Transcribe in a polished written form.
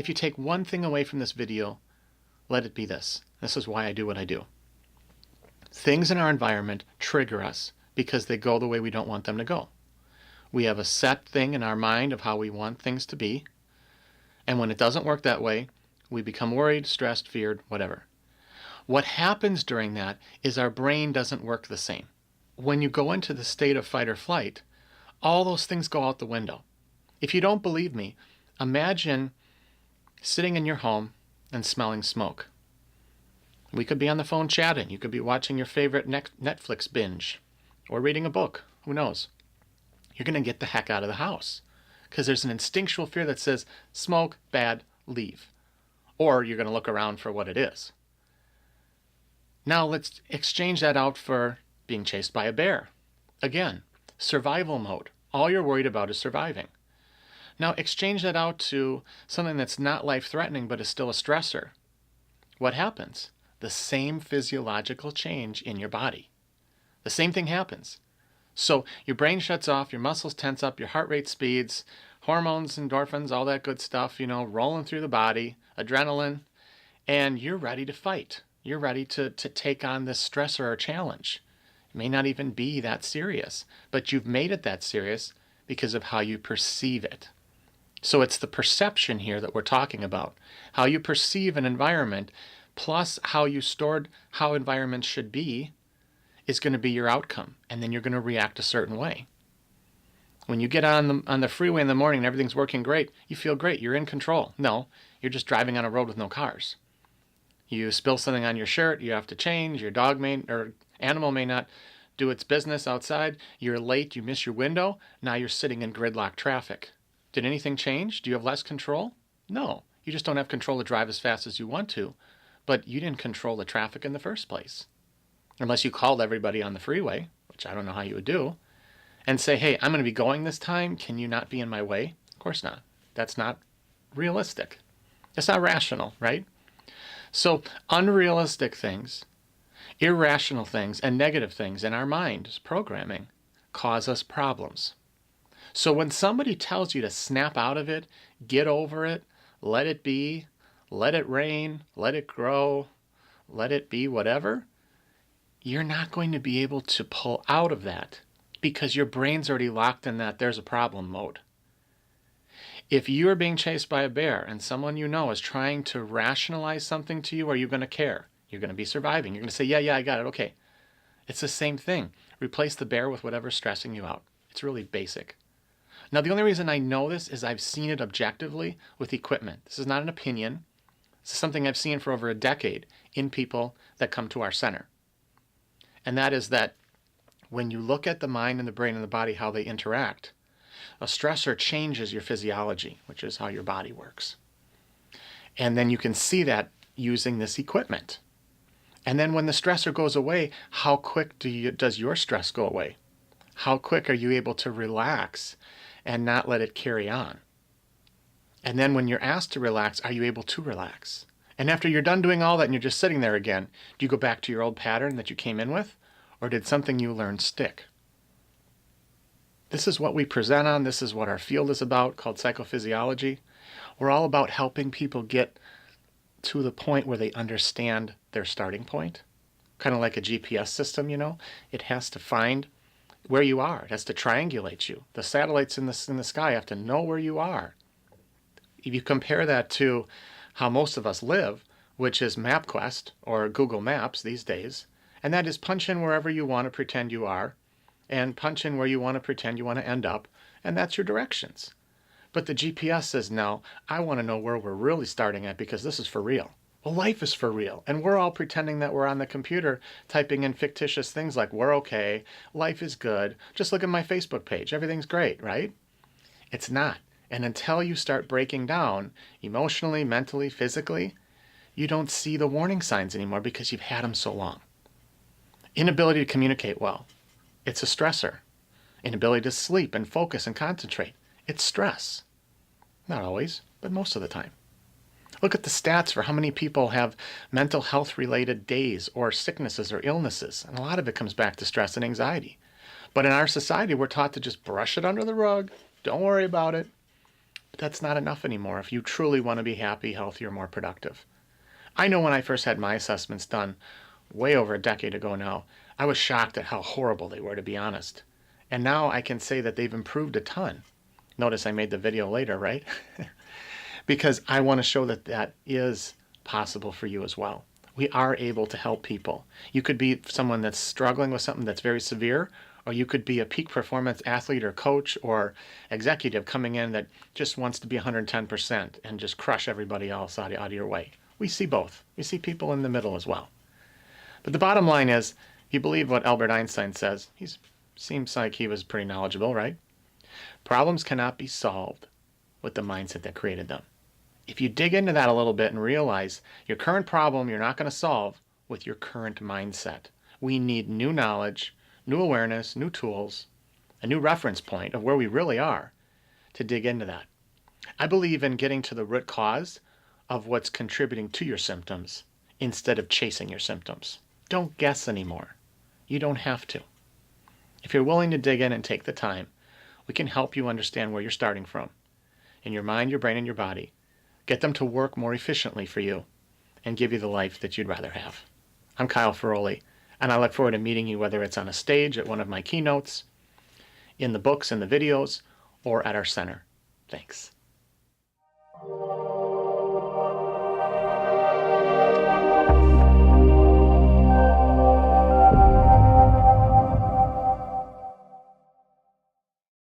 if you take one thing away from this video, let it be this. This is why I do what I do. Things in our environment trigger us because they go the way we don't want them to go. We have a set thing in our mind of how we want things to be, and when it doesn't work that way, we become worried, stressed, feared, whatever. What happens during that is our brain doesn't work the same. When you go into the state of fight or flight, all those things go out the window. If you don't believe me, imagine sitting in your home and smelling smoke. We could be on the phone chatting. You could be watching your favorite Netflix binge or reading a book. Who knows? You're going to get the heck out of the house because there's an instinctual fear that says, smoke, bad, leave. Or you're going to look around for what it is. Now let's exchange that out for being chased by a bear. Again, survival mode. All you're worried about is surviving. Now exchange that out to something that's not life-threatening but is still a stressor. What happens? The same physiological change in your body. The same thing happens. So your brain shuts off, your muscles tense up, your heart rate speeds, hormones, endorphins, all that good stuff, rolling through the body, adrenaline, and you're ready to fight. You're ready to take on this stressor or challenge. It may not even be that serious, but you've made it that serious because of how you perceive it. So it's the perception here that we're talking about. How you perceive an environment plus how you stored how environments should be is going to be your outcome, and then you're going to react a certain way. When you get on the freeway in the morning and everything's working great, you feel great, you're in control. No, you're just driving on a road with no cars. You spill something on your shirt, you have to change, your animal may not do its business outside, you're late, you miss your window, now you're sitting in gridlock traffic. Did anything change? Do you have less control? No, you just don't have control to drive as fast as you want to, but you didn't control the traffic in the first place. Unless you called everybody on the freeway, which I don't know how you would do, and say, hey, I'm going to be going this time, can you not be in my way? Of course not. That's not realistic. That's not rational, right? So unrealistic things, irrational things, and negative things in our mind's programming cause us problems. So when somebody tells you to snap out of it, get over it, let it be, let it rain, let it grow, let it be whatever, you're not going to be able to pull out of that because your brain's already locked in that there's a problem mode. If you are being chased by a bear and someone you know is trying to rationalize something to you, are you going to care? You're going to be surviving. You're going to say, yeah, I got it. Okay. It's the same thing. Replace the bear with whatever's stressing you out. It's really basic. Now, the only reason I know this is I've seen it objectively with equipment. This is not an opinion. This is something I've seen for over a decade in people that come to our center. And that is that when you look at the mind and the brain and the body, how they interact, a stressor changes your physiology, which is how your body works. And then you can see that using this equipment. And then when the stressor goes away, how quick does your stress go away? How quick are you able to relax and not let it carry on? And then when you're asked to relax, are you able to relax? And after you're done doing all that and you're just sitting there again, do you go back to your old pattern that you came in with? Or did something you learned stick? This is what we present on. This is what our field is about, called psychophysiology. We're all about helping people get to the point where they understand their starting point. Kind of like a GPS system, It has to find where you are. It has to triangulate you. The satellites in the sky have to know where you are. If you compare that to how most of us live, which is MapQuest or Google Maps these days, and that is punch in wherever you want to pretend you are, and punch in where you want to pretend you want to end up, and that's your directions. But the GPS says, no, I want to know where we're really starting at because this is for real. Well, life is for real, and we're all pretending that we're on the computer typing in fictitious things like, we're okay, life is good, just look at my Facebook page, everything's great, right? It's not. And until you start breaking down emotionally, mentally, physically, you don't see the warning signs anymore because you've had them so long. Inability to communicate well. It's a stressor. Inability to sleep and focus and concentrate. It's stress. Not always, but most of the time. Look at the stats for how many people have mental health related days or sicknesses or illnesses. And a lot of it comes back to stress and anxiety. But in our society, we're taught to just brush it under the rug. Don't worry about it. But that's not enough anymore if you truly want to be happy, healthy, or more productive. I know when I first had my assessments done, way over a decade ago now, I was shocked at how horrible they were, to be honest. And now I can say that they've improved a ton. Notice I made the video later, right? Because I want to show that that is possible for you as well. We are able to help people. You could be someone that's struggling with something that's very severe, or you could be a peak performance athlete or coach or executive coming in that just wants to be 110% and just crush everybody else out of your way. We see both. We see people in the middle as well. But the bottom line is, if you believe what Albert Einstein says, he seems like he was pretty knowledgeable, right? Problems cannot be solved with the mindset that created them. If you dig into that a little bit and realize your current problem you're not going to solve with your current mindset. We need new knowledge, new awareness, new tools, a new reference point of where we really are to dig into that. I believe in getting to the root cause of what's contributing to your symptoms instead of chasing your symptoms. Don't guess anymore. You don't have to. If you're willing to dig in and take the time, we can help you understand where you're starting from in your mind, your brain, and your body. Get them to work more efficiently for you and give you the life that you'd rather have. I'm Kyle Ferroli, and I look forward to meeting you whether it's on a stage at one of my keynotes, in the books and the videos, or at our center. Thanks.